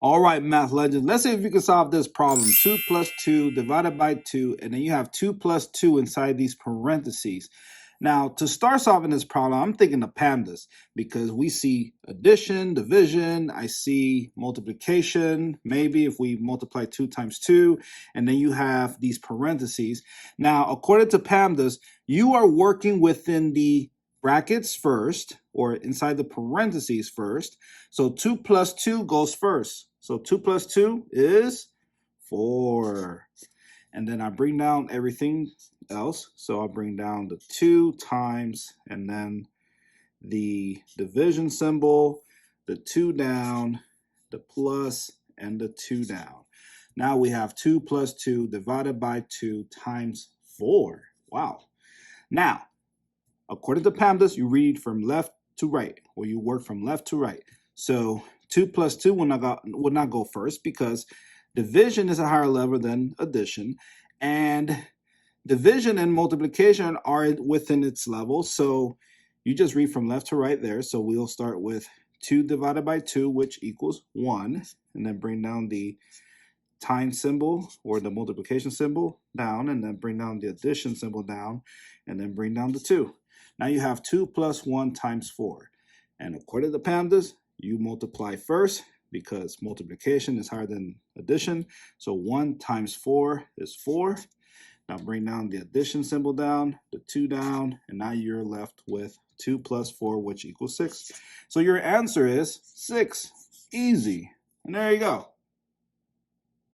All right, math legends. Let's see if you can solve this problem. 2 plus 2 divided by 2, and then you have 2 plus 2 inside these parentheses. Now, to start solving this problem, I'm thinking of PEMDAS because we see addition, division, I see multiplication, maybe if we multiply 2 times 2, and then you have these parentheses. Now, according to PEMDAS, you are working within the brackets first, or inside the parentheses first. So 2 plus 2 goes first. So 2 plus 2 is 4. And then I bring down everything else. So I bring down the 2 times, and then the division symbol, the 2 down, the plus, and the 2 down. Now we have 2 plus 2 divided by 2 times 4. Wow. Now, according to PEMDAS, you read from left to right, or you work from left to right. So 2 plus 2 will not go first because division is a higher level than addition, and division and multiplication are within its level. So you just read from left to right there. So we'll start with 2 divided by 2, which equals 1, and then bring down the times symbol or the multiplication symbol down, and then bring down the addition symbol down, and then bring down the 2. Now you have 2 plus 1 times 4. And according to PEMDAS, you multiply first because multiplication is higher than addition. So 1 times 4 is 4. Now bring down the addition symbol down, the 2 down, and now you're left with 2 plus 4, which equals 6. So your answer is 6. Easy. And there you go.